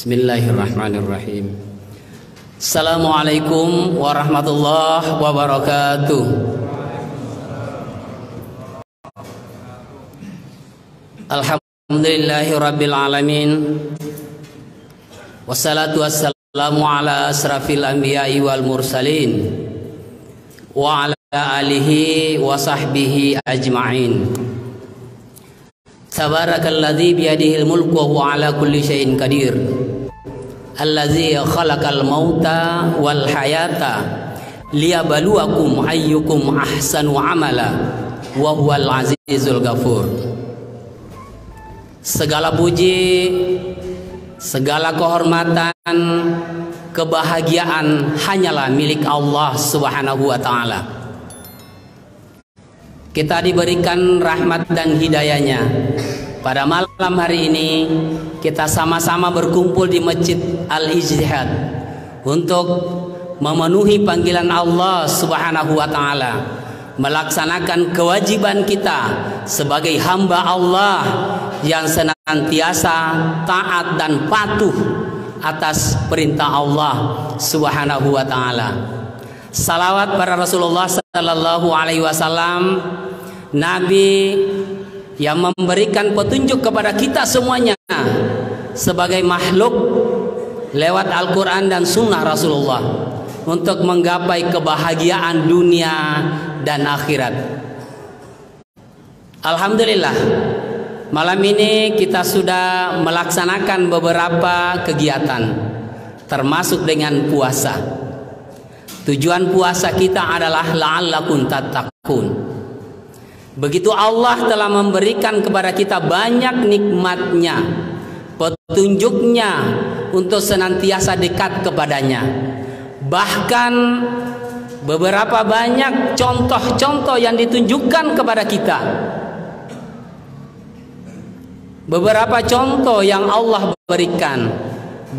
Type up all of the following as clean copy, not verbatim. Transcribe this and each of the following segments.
Bismillahirrahmanirrahim. Assalamualaikum warahmatullahi wabarakatuh. Alhamdulillahi rabbil alamin. Wassalatu wassalamu ala asrafil anbiya'i wal mursalin wa ala alihi wa sahbihi ajma'in. Tabarakalladzi biyadihil mulku wa huwa ala kulli syai'in qadir. Allazi khalaqal mauta wal hayata liyabluwakum ayyukum ahsanu amala wa huwal azizul ghafur. Segala puji, segala kehormatan, kebahagiaan hanyalah milik Allah Subhanahu wa taala. Kita diberikan rahmat dan hidayahnya. Pada malam hari ini kita sama-sama berkumpul di Masjid Al-Ijtihad untuk memenuhi panggilan Allah Subhanahu wa taala, melaksanakan kewajiban kita sebagai hamba Allah yang senantiasa taat dan patuh atas perintah Allah Subhanahu wa taala. Salawat pada Rasulullah sallallahu alaihi wasallam, Nabi yang memberikan petunjuk kepada kita semuanya sebagai makhluk lewat Al-Quran dan Sunnah Rasulullah untuk menggapai kebahagiaan dunia dan akhirat. Alhamdulillah, malam ini kita sudah melaksanakan beberapa kegiatan termasuk dengan puasa. Tujuan puasa kita adalah la'allakum tattaqun. Begitu Allah telah memberikan kepada kita banyak nikmatnya, petunjuknya untuk senantiasa dekat kepadanya. Bahkan beberapa banyak contoh-contoh yang ditunjukkan kepada kita. Beberapa contoh yang Allah berikan,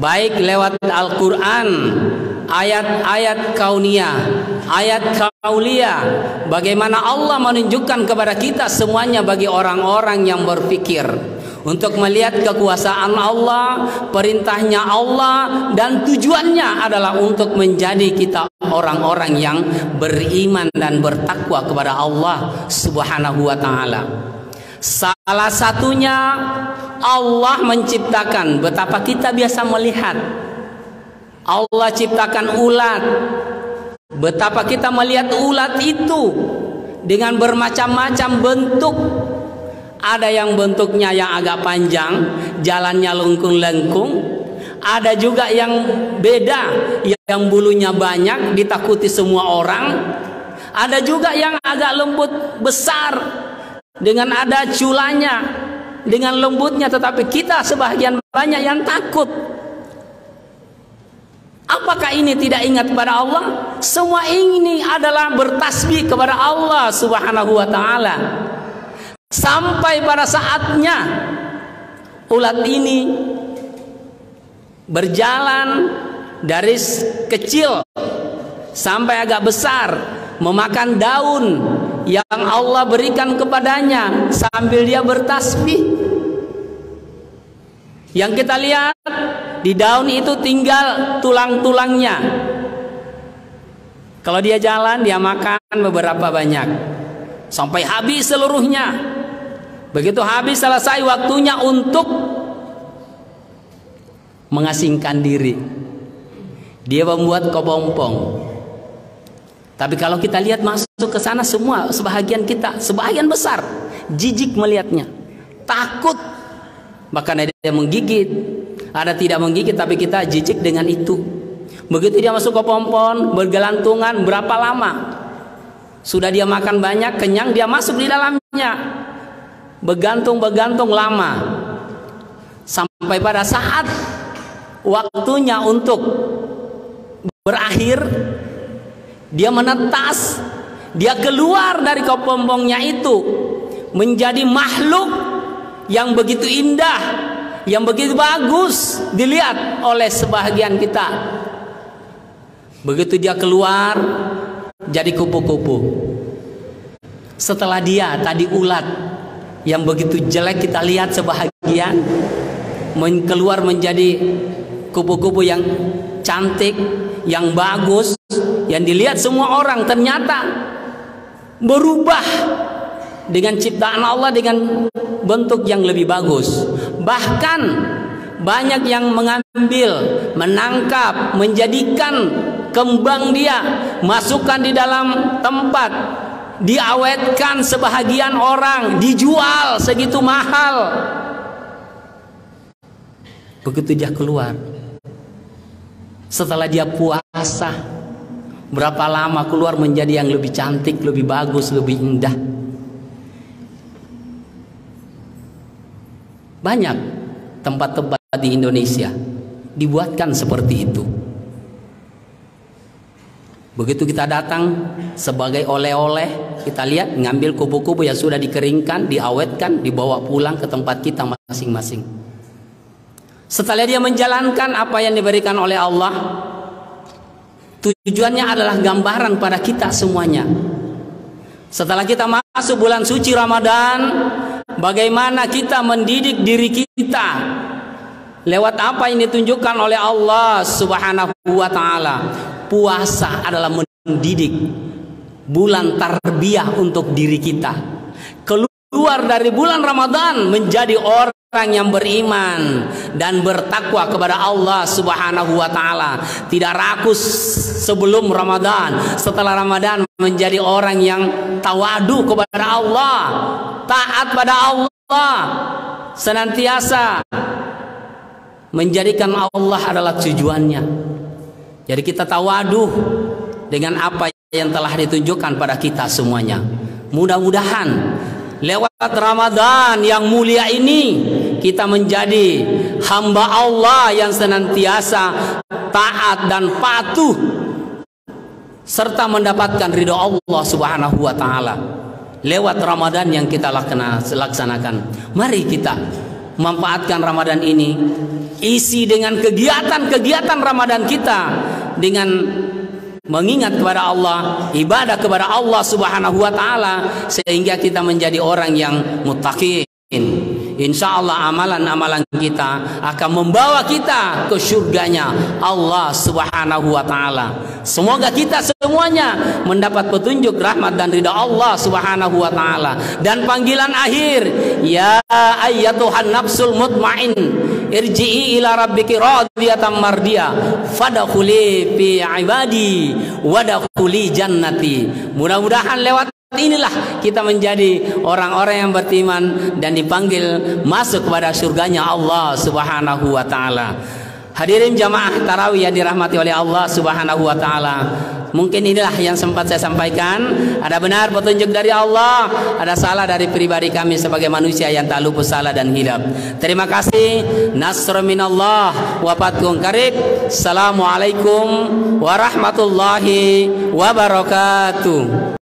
baik lewat Al-Quran, ayat-ayat kauniyah, ayat kauliyah, bagaimana Allah menunjukkan kepada kita semuanya bagi orang-orang yang berpikir untuk melihat kekuasaan Allah, perintahnya Allah, dan tujuannya adalah untuk menjadi kita orang-orang yang beriman dan bertakwa kepada Allah Subhanahu wa taala. Salah satunya Allah menciptakan, betapa kita biasa melihat Allah ciptakan ulat. Betapa kita melihat ulat itu dengan bermacam-macam bentuk. Ada yang bentuknya yang agak panjang, jalannya lengkung-lengkung. Ada juga yang beda, yang bulunya banyak, ditakuti semua orang. Ada juga yang agak lembut besar, dengan ada culanya, dengan lembutnya, tetapi kita sebagian banyak yang takut. Apakah ini tidak ingat kepada Allah? Semua ini adalah bertasbih kepada Allah Subhanahu wa taala. Sampai pada saatnya ulat ini berjalan dari kecil sampai agak besar, memakan daun yang Allah berikan kepadanya sambil dia bertasbih. Yang kita lihat di daun itu tinggal tulang-tulangnya. Kalau dia jalan, dia makan beberapa banyak sampai habis seluruhnya. Begitu habis, selesai waktunya untuk mengasingkan diri, dia membuat kepompong. Tapi kalau kita lihat masuk ke sana, semua sebahagian kita, sebahagian besar jijik melihatnya, takut, bahkan ada yang menggigit, ada tidak menggigit, tapi kita jijik dengan itu. Begitu dia masuk ke pompon, bergelantungan berapa lama, sudah dia makan banyak, kenyang, dia masuk di dalamnya, begantung lama, sampai pada saat waktunya untuk berakhir, dia menetas, dia keluar dari kepompongnya itu menjadi makhluk yang begitu indah, yang begitu bagus dilihat oleh sebahagian kita. Begitu dia keluar, jadi kupu-kupu. Setelah dia tadi ulat yang begitu jelek kita lihat sebahagian, keluar menjadi kupu-kupu yang cantik, yang bagus, yang dilihat semua orang, ternyata berubah dengan ciptaan Allah dengan bentuk yang lebih bagus. Bahkan banyak yang mengambil, menangkap, menjadikan kembang dia, masukkan di dalam tempat, diawetkan, sebahagian orang dijual segitu mahal. Begitu dia keluar, setelah dia puasa, berapa lama keluar menjadi yang lebih cantik, lebih bagus, lebih indah. Banyak tempat-tempat di Indonesia dibuatkan seperti itu. Begitu kita datang sebagai oleh-oleh, kita lihat, ngambil kupu-kupu yang sudah dikeringkan, diawetkan, dibawa pulang ke tempat kita masing-masing. Setelah dia menjalankan apa yang diberikan oleh Allah, tujuannya adalah gambaran pada kita semuanya. Setelah kita masuk bulan suci Ramadan, bagaimana kita mendidik diri kita lewat apa yang ditunjukkan oleh Allah Subhanahu wa ta'ala. Puasa adalah mendidik, bulan tarbiyah untuk diri kita. Keluar dari bulan Ramadan menjadi orang yang beriman dan bertakwa kepada Allah Subhanahu wa ta'ala. Tidak rakus sebelum Ramadan, setelah Ramadan menjadi orang yang tawadu kepada Allah, taat pada Allah, senantiasa menjadikan Allah adalah tujuannya. Jadi kita tawadu dengan apa yang telah ditunjukkan pada kita semuanya. Mudah-mudahan lewat Ramadan yang mulia ini kita menjadi hamba Allah yang senantiasa taat dan patuh serta mendapatkan ridho Allah Subhanahu wa ta'ala lewat Ramadan yang kita laksanakan. Mari kita memanfaatkan Ramadan ini, isi dengan kegiatan-kegiatan Ramadan kita dengan mengingat kepada Allah, ibadah kepada Allah Subhanahu wa ta'ala, sehingga kita menjadi orang yang muttaqin. Insya Allah amalan-amalan kita akan membawa kita ke surganya Allah Subhanahu wa ta'ala. Semoga kita semuanya mendapat petunjuk, rahmat dan ridha Allah Subhanahu wa ta'ala. Dan panggilan akhir, ya ayyatuhan nafsul mutmain, irji'i ila rabbiki radiyatan mardiyah fadkhuli fi ibadi wadkhuli jannati. Mudah-mudahan lewat inilah kita menjadi orang-orang yang beriman dan dipanggil masuk kepada surganya Allah Subhanahu wa ta'ala. Hadirin jamaah tarawih yang dirahmati oleh Allah Subhanahu wa ta'ala, mungkin inilah yang sempat saya sampaikan. Ada benar petunjuk dari Allah, ada salah dari pribadi kami sebagai manusia yang tak luput salah dan hilaf. Terima kasih. Nasrun minallah wa fathun qarib. Assalamualaikum warahmatullahi wabarakatuh.